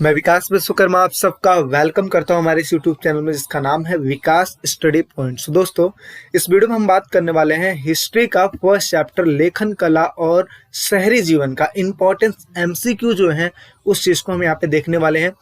मैं विकास विश्वकर्मा आप सबका वेलकम करता हूं हमारे इस यूट्यूब चैनल में जिसका नाम है विकास स्टडी पॉइंट्स। दोस्तों, इस वीडियो में हम बात करने वाले हैं हिस्ट्री का फर्स्ट चैप्टर लेखन कला और शहरी जीवन का इम्पोर्टेंस एमसीक्यू जो है उस चीज़ को हम यहाँ पे देखने वाले हैं।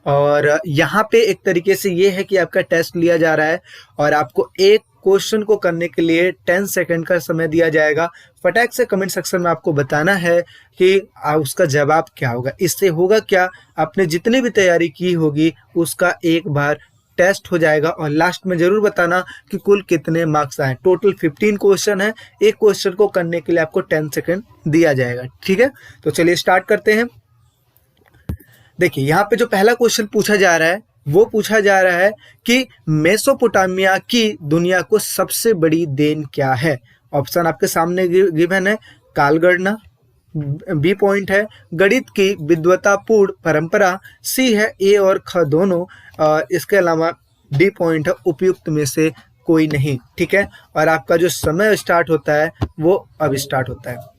और यहाँ पे एक तरीके से ये है कि आपका टेस्ट लिया जा रहा है और आपको एक क्वेश्चन को करने के लिए 10 सेकंड का समय दिया जाएगा। फटाक से कमेंट सेक्शन में आपको बताना है कि उसका जवाब क्या होगा। इससे होगा क्या, आपने जितनी भी तैयारी की होगी उसका एक बार टेस्ट हो जाएगा और लास्ट में जरूर बताना कि कुल कितने मार्क्स आए। टोटल 15 क्वेश्चन है, एक क्वेश्चन को करने के लिए आपको 10 सेकंड दिया जाएगा। ठीक है, तो चलिए स्टार्ट करते हैं। देखिए, यहाँ पे जो पहला क्वेश्चन पूछा जा रहा है वो पूछा जा रहा है कि मेसोपोटामिया की दुनिया को सबसे बड़ी देन क्या है। ऑप्शन आपके सामने गिवन है। कालगणना, बी पॉइंट है गणित की विद्वतापूर्ण परंपरा, सी है ए और ख दोनों, और इसके अलावा डी पॉइंट है उपयुक्त में से कोई नहीं। ठीक है, और आपका जो समय स्टार्ट होता है वो अब स्टार्ट होता है।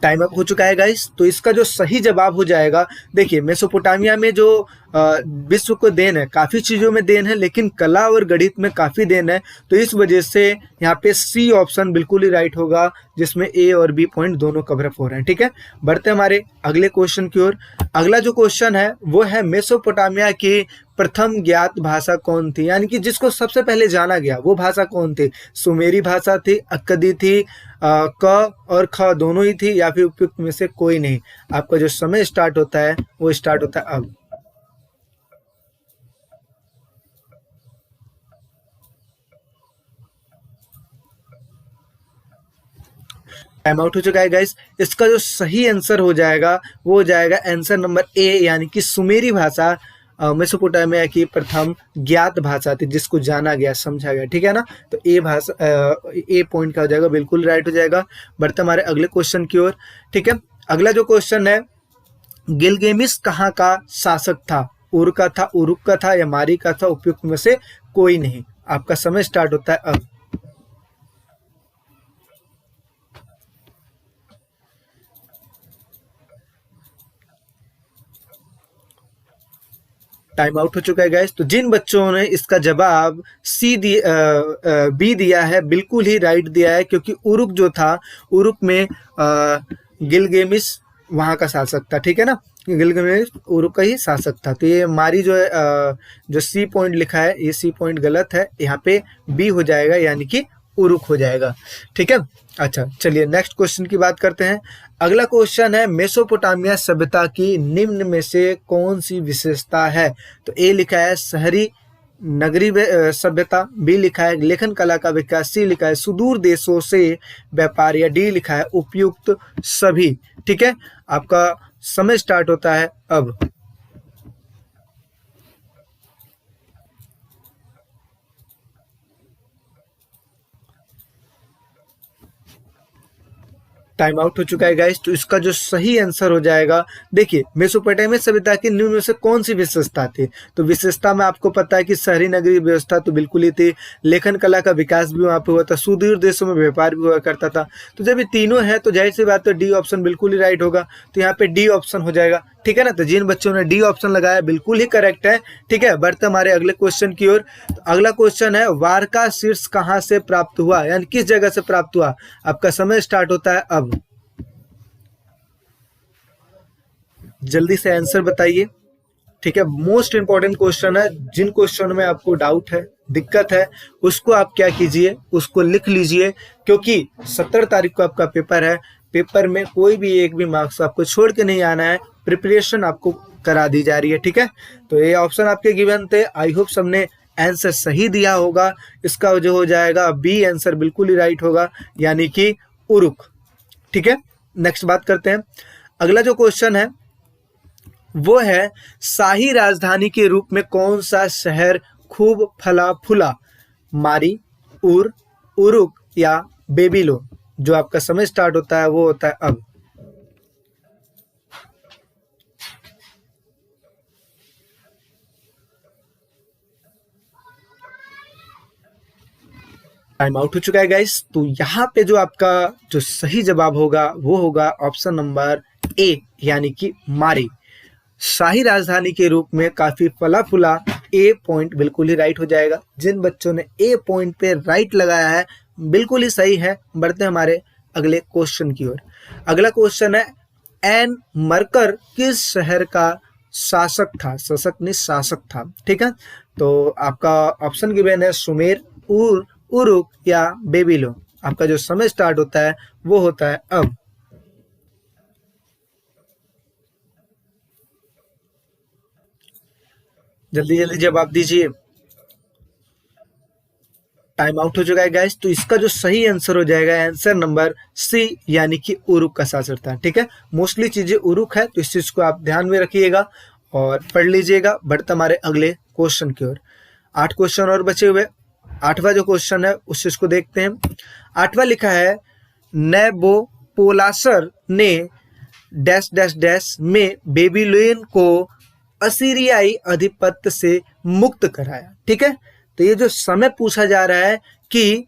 टाइम अप हो चुका है गाइस। तो इसका जो सही जवाब हो जाएगा, देखिए मेसोपोटामिया में जो विश्व को देन है, काफ़ी चीज़ों में देन है लेकिन कला और गणित में काफ़ी देन है। तो इस वजह से यहाँ पे सी ऑप्शन बिल्कुल ही राइट होगा, जिसमें ए और बी पॉइंट दोनों कवर अप हो रहे हैं। ठीक है, बढ़ते हमारे अगले क्वेश्चन की ओर। अगला जो क्वेश्चन है वो है मेसोपोटामिया की प्रथम ज्ञात भाषा कौन थी, यानी कि जिसको सबसे पहले जाना गया वो भाषा कौन थी। सुमेरी भाषा थी, अक्कदी थी, क और ख दोनों ही थी, या फिर उपयुक्त में से कोई नहीं। आपका जो समय स्टार्ट होता है वो स्टार्ट होता है अब। टाइम आउट हो चुका है गाइस। इसका जो सही आंसर हो जाएगा वो हो जाएगा आंसर नंबर ए, यानी कि सुमेरी भाषा मेसोपोटामिया की प्रथम ज्ञात भाषा थी, जिसको जाना गया, समझा गया। ठीक है ना, तो ए भाषा ए पॉइंट का हो जाएगा, बिल्कुल राइट हो जाएगा। बढ़ते हमारे अगले क्वेश्चन की ओर। ठीक है, अगला जो क्वेश्चन है, गिलगेमिस कहाँ का शासक था। उर का था, उरुक का था, या मारी का था, उपयुक्त में से कोई नहीं। आपका समय स्टार्ट होता है अब। टाइम आउट हो चुका है गाइस। तो जिन बच्चों ने इसका जवाब बी दिया है, बिल्कुल ही राइट दिया है, क्योंकि उरुक जो था, उरुक में गिलगेमिस वहाँ का शासक था। ठीक है ना, गिलगेमिस उरुक का ही शासक था। तो ये मारी जो है, जो सी पॉइंट लिखा है, ये सी पॉइंट गलत है, यहाँ पे बी हो जाएगा, यानी कि उरुक हो जाएगा। ठीक है, अच्छा चलिए नेक्स्ट क्वेश्चन की बात करते हैं। अगला क्वेश्चन है, मेसोपोटामिया सभ्यता की निम्न में से कौन सी विशेषता है। तो ए लिखा है शहरी नगरी सभ्यता, बी लिखा है लेखन कला का विकास, सी लिखा है सुदूर देशों से व्यापार, या डी लिखा है उपयुक्त सभी। ठीक है, आपका समय स्टार्ट होता है अब। टाइम आउट हो चुका है गाइस। तो इसका जो सही आंसर हो जाएगा, देखिए मेसोपोटामिया सभ्यता की निम्न में से कौन सी विशेषता थी। तो विशेषता में आपको पता है कि शहरी नगरी व्यवस्था तो बिल्कुल ही थी, लेखन कला का विकास भी वहाँ पे हुआ था, सुदूर देशों में व्यापार भी हुआ करता था। तो जब ये तीनों है तो जाहिर सी बात तो डी ऑप्शन बिल्कुल ही राइट होगा। तो यहाँ पे डी ऑप्शन हो जाएगा। ठीक है ना, तो जिन बच्चों ने डी ऑप्शन लगाया बिल्कुल ही करेक्ट है। ठीक है, बढ़ते हमारे अगले क्वेश्चन की ओर। तो अगला क्वेश्चन है, वार का शीर्ष कहाँ से प्राप्त हुआ, यानी किस जगह से प्राप्त हुआ। आपका समय स्टार्ट होता है अब। जल्दी से आंसर बताइए। ठीक है, मोस्ट इंपॉर्टेंट क्वेश्चन है। जिन क्वेश्चन में आपको डाउट है, दिक्कत है, उसको आप क्या कीजिए, उसको लिख लीजिए, क्योंकि 17 तारीख को आपका पेपर है। पेपर में कोई भी एक भी मार्क्स आपको छोड़ के नहीं आना है, प्रिपरेशन आपको करा दी जा रही है। ठीक है, तो ये ऑप्शन आपके गिवन थे, आई होप सबने आंसर सही दिया होगा। इसका जो हो जाएगा बी आंसर बिल्कुल ही राइट होगा, यानी कि उरुक। ठीक है, नेक्स्ट बात करते हैं। अगला जो क्वेश्चन है वो है, शाही राजधानी के रूप में कौन सा शहर खूब फला फूला। मारी, उर, उरुक, या बेबीलोन। जो आपका समय स्टार्ट होता है वो होता है अब। टाइम आउट हो चुका है गाइस। तो यहाँ पे जो आपका जो सही जवाब होगा वो होगा ऑप्शन नंबर ए, यानी कि मारी। शाही राजधानी के रूप में काफी फला फूला, ए पॉइंट बिल्कुल ही राइट हो जाएगा। जिन बच्चों ने ए पॉइंट पे राइट लगाया है बिल्कुल ही सही है। बढ़ते हैं हमारे अगले क्वेश्चन की ओर। अगला क्वेश्चन है, एन मरकर किस शहर का शासक था? शासक नहीं, शासक था। ठीक है, तो आपका ऑप्शन गिवन है सुमेर, उरुक या बेबीलोन। आपका जो समय स्टार्ट होता है वो होता है अब। जल्दी जल्दी जवाब दीजिए। टाइम आउट हो चुका है गाइस। तो इसका जो सही आंसर हो जाएगा आंसर नंबर सी, यानी कि उरुक का शासक था। ठीक है, मोस्टली चीजें उरुक है, तो इस चीज को आप ध्यान में रखिएगा और पढ़ लीजिएगा। बढ़ते हमारे अगले क्वेश्चन की ओर। 8 क्वेश्चन और बचे हुए। 8वां जो क्वेश्चन है उस चीज को देखते हैं। 8वां लिखा है, नेबोपोलासर ने डैश डैश डैश में बेबीलोन को असीरियाई आधिपत्य से मुक्त कराया। ठीक है, तो ये जो समय पूछा जा रहा है कि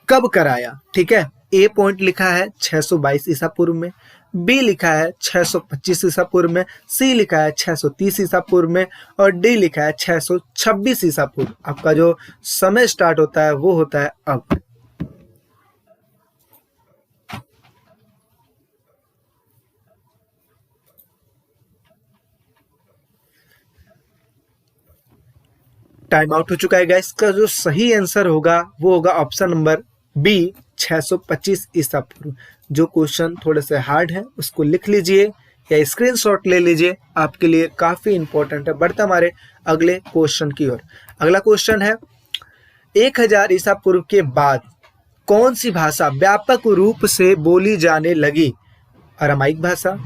कब कराया। ठीक है, ए पॉइंट लिखा है 622 ईसा पूर्व में, बी लिखा है 625 ईसा पूर्व में, सी लिखा है 630 ईसा पूर्व में और डी लिखा है 626 ईसा पूर्व। आपका जो समय स्टार्ट होता है वो होता है अब। टाइम आउट हो चुका है गाइस। इसका जो सही आंसर होगा वो होगा ऑप्शन नंबर बी, 625 ईसा पूर्व। जो क्वेश्चन थोड़े से हार्ड है उसको लिख लीजिए या स्क्रीनशॉट ले लीजिए, आपके लिए काफी इंपॉर्टेंट है। बढ़ते हमारे अगले क्वेश्चन की ओर। अगला क्वेश्चन है, 1000 ईसा पूर्व के बाद कौन सी भाषा व्यापक रूप से बोली जाने लगी? अरामाइक भाषा,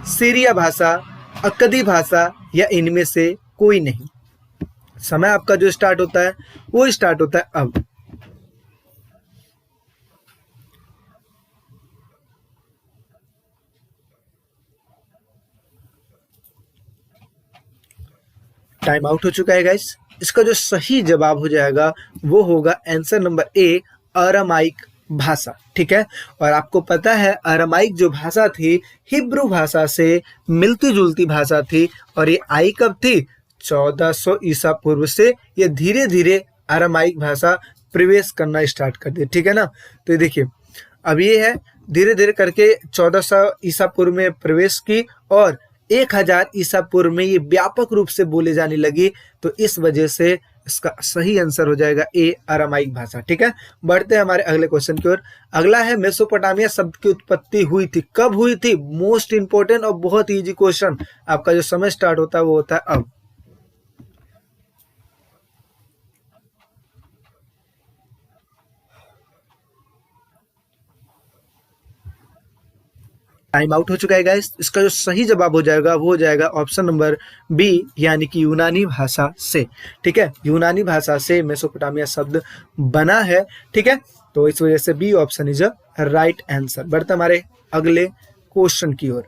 सीरिया भाषा, अक्कदी भाषा या इनमें से कोई नहीं। समय आपका जो स्टार्ट होता है वो स्टार्ट होता है अब। टाइम आउट हो चुका है गाइस। इसका जो सही जवाब हो जाएगा वो होगा आंसर नंबर ए, अरामाइक भाषा। ठीक है, और आपको पता है अरामाइक जो भाषा थी हिब्रू भाषा से मिलती जुलती भाषा थी और ये आई कब थी? 1400 ईसा पूर्व से ये धीरे धीरे अरामाइक भाषा प्रवेश करना स्टार्ट कर दी। ठीक है ना, तो ये देखिए अब ये है धीरे धीरे करके 1400 ईसा पूर्व में प्रवेश की और 1000 ईसा पूर्व में ये व्यापक रूप से बोले जाने लगी। तो इस वजह से इसका सही आंसर हो जाएगा ए, अरामाइक भाषा। ठीक है, बढ़ते हैं हमारे अगले क्वेश्चन की ओर। अगला है, मेसोपोटामिया शब्द की उत्पत्ति हुई थी, कब हुई थी? मोस्ट इंपोर्टेंट और बहुत इजी क्वेश्चन। आपका जो समय स्टार्ट होता है वो होता है अब। टाइम आउट हो चुका है गाइस। इसका जो सही जवाब हो जाएगा वो हो जाएगा ऑप्शन नंबर बी, यानी कि यूनानी भाषा से। ठीक है, यूनानी भाषा से मेसोपोटामिया शब्द बना है। ठीक है, तो इस वजह से B option is a right answer. बढ़ते हमारे अगले क्वेश्चन की ओर।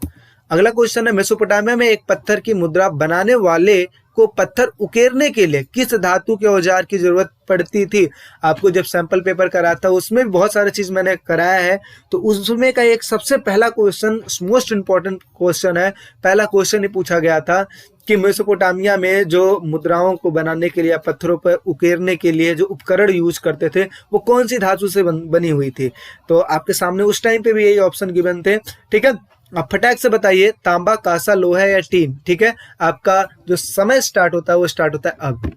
अगला क्वेश्चन है, मेसोपोटामिया में एक पत्थर की मुद्रा बनाने वाले को पत्थर उकेरने के लिए किस धातु के औजार की जरूरत पड़ती थी? आपको जब सैंपल पेपर करा था उसमें भी बहुत सारी चीज मैंने कराया है, तो उसमें का एक सबसे पहला क्वेश्चन मोस्ट इंपॉर्टेंट क्वेश्चन है। पहला क्वेश्चन ही पूछा गया था कि मेसोपोटामिया में जो मुद्राओं को बनाने के लिए, पत्थरों पर उकेरने के लिए जो उपकरण यूज करते थे वो कौन सी धातु से बनी हुई थी? तो आपके सामने उस टाइम पे भी यही ऑप्शन गिवन थे। ठीक है, आप फटाक से बताइए, तांबा, कांसा, लोहा या टीन। ठीक है, आपका जो समय स्टार्ट होता है वो स्टार्ट होता है अब।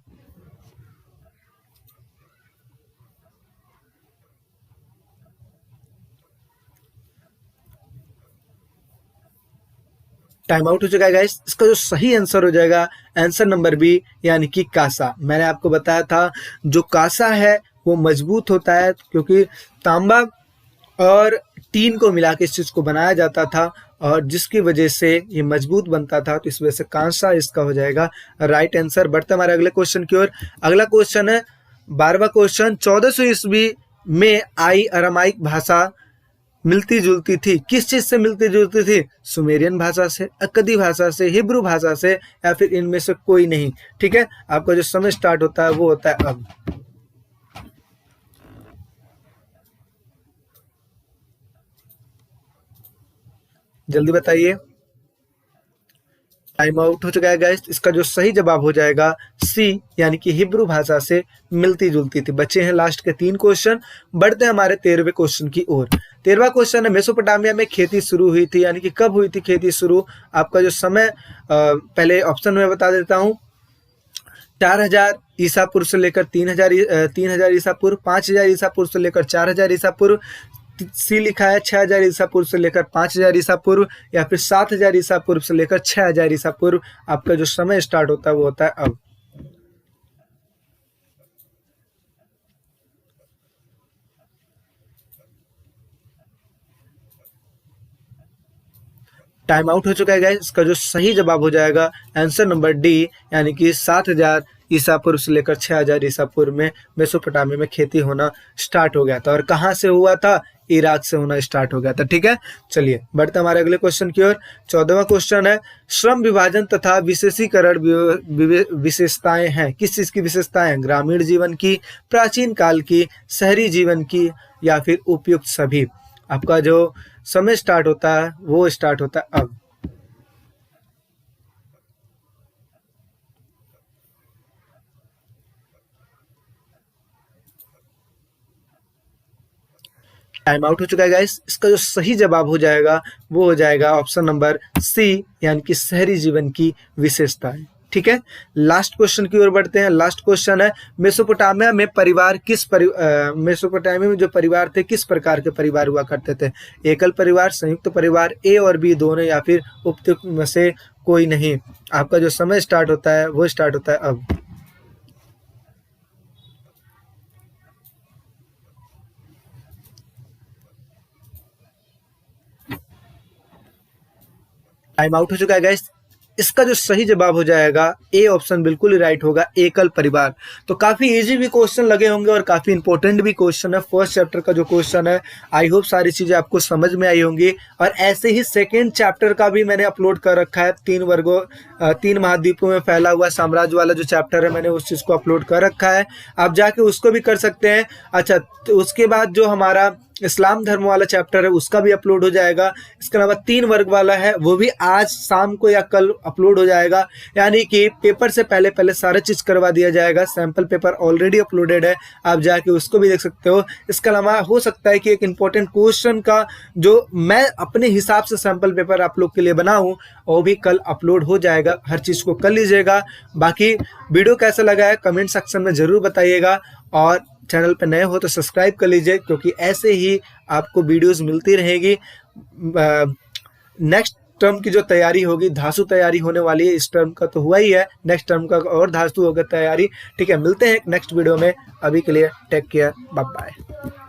टाइम आउट हो चुका है गाइस। इसका जो सही आंसर हो जाएगा आंसर नंबर बी, यानी कि कांसा। मैंने आपको बताया था जो कांसा है वो मजबूत होता है, क्योंकि तांबा और टीन को मिला के इस चीज को बनाया जाता था और जिसकी वजह से ये मजबूत बनता था, तो इस वजह से कांसा इसका हो जाएगा राइट आंसर। बढ़ते हमारे अगले क्वेश्चन की ओर। अगला क्वेश्चन है 12वां क्वेश्चन, 1400 ईस्वी में आई अरामाइक भाषा मिलती जुलती थी, किस चीज से मिलती जुलती थी? सुमेरियन भाषा से, अक्कदी भाषा से, हिब्रू भाषा से या फिर इनमें से कोई नहीं। ठीक है, आपका जो समय स्टार्ट होता है वो होता है अब। जल्दी बताइए। टाइम आउट हो चुका है गाइस। इसका जो सही जवाब हो जाएगा सी, यानी कि हिब्रू भाषा से मिलती जुलती थी। बचे हैं लास्ट के 3 क्वेश्चन। बढ़ते हैं हमारे 13वें क्वेश्चन की ओर। 13वां क्वेश्चन है, मेसोपोटामिया में खेती शुरू हुई थी, यानी कि कब हुई थी खेती शुरू। आपका जो समय पहले ऑप्शन में बता देता हूँ। 4000 ईसा पूर्व से लेकर 3000 ईसा पूर्व, 5000 ईसा पूर्व से लेकर 4000 ईसा पूर्व, सी लिखा है 6000 ईसा पूर्व से लेकर 5000 ईसा पूर्व, या फिर 7000 ईसा पूर्व से लेकर 6000 ईसा पूर्व। आपका जो समय स्टार्ट होता है वो होता है अब। टाइम आउट हो चुका है गाइस। इसका जो सही जवाब हो जाएगा आंसर नंबर डी, यानी कि 7000 ईसा पूर्व से लेकर 6000 ईसा पूर्व में मेसोपोटामिया में खेती होना स्टार्ट हो गया था। और कहाँ से हुआ था? इराक से होना स्टार्ट हो गया था। ठीक है, चलिए बढ़ते हमारे अगले क्वेश्चन की ओर। 14वां क्वेश्चन है, श्रम विभाजन तथा विशेषीकरण विशेषताएं हैं। किस चीज की विशेषताएं? ग्रामीण जीवन की, प्राचीन काल की, शहरी जीवन की, या फिर उपयुक्त सभी। आपका जो समय स्टार्ट होता है वो स्टार्ट होता है अब। टाइम आउट हो चुका है गाइस। इसका जो सही जवाब हो जाएगा वो हो जाएगा ऑप्शन नंबर सी, यानी कि शहरी जीवन की विशेषताएं। ठीक है, लास्ट क्वेश्चन की ओर बढ़ते हैं। लास्ट क्वेश्चन है, मेसोपोटामिया में मेसोपोटामिया में जो परिवार थे किस प्रकार के परिवार हुआ करते थे? एकल परिवार, संयुक्त परिवार, ए और बी दोनों, या फिर उपयुक्त में से कोई नहीं। आपका जो समय स्टार्ट होता है वो स्टार्ट होता है अब। टाइम आउट हो चुका है गाइस। इसका जो सही जवाब हो जाएगा ए ऑप्शन बिल्कुल ही राइट होगा, एकल परिवार। तो काफी इजी भी क्वेश्चन लगे होंगे और काफी इंपॉर्टेंट भी क्वेश्चन है। फर्स्ट चैप्टर का जो क्वेश्चन है, आई होप सारी चीजें आपको समझ में आई होंगी। और ऐसे ही सेकेंड चैप्टर का भी मैंने अपलोड कर रखा है। 3 महाद्वीपों में फैला हुआ साम्राज्य वाला जो चैप्टर है, मैंने उस चीज को अपलोड कर रखा है। आप जाके उसको भी कर सकते हैं। अच्छा, तो उसके बाद जो हमारा इस्लाम धर्म वाला चैप्टर है उसका भी अपलोड हो जाएगा। इसके अलावा 3 वर्ग वाला है वो भी आज शाम को या कल अपलोड हो जाएगा। यानी कि पेपर से पहले पहले सारा चीज करवा दिया जाएगा। सैंपल पेपर ऑलरेडी अपलोडेड है, आप जाके उसको भी देख सकते हो। इसके अलावा हो सकता है कि एक इंपॉर्टेंट क्वेश्चन का जो मैं अपने हिसाब से सैंपल पेपर आप लोग के लिए बनाऊं वो भी कल अपलोड हो जाएगा। हर चीज को कर लीजिएगा। बाकी वीडियो कैसा लगा है कमेंट सेक्शन में जरूर बताइएगा। और चैनल पर नए हो तो सब्सक्राइब कर लीजिए, क्योंकि ऐसे ही आपको वीडियोस मिलती रहेगी। नेक्स्ट टर्म की जो तैयारी होगी, धांसू तैयारी होने वाली है। इस टर्म का तो हुआ ही है, नेक्स्ट टर्म का और धांसू होगा तैयारी। ठीक है, मिलते हैं नेक्स्ट वीडियो में। अभी के लिए टेक केयर, बाय बाय।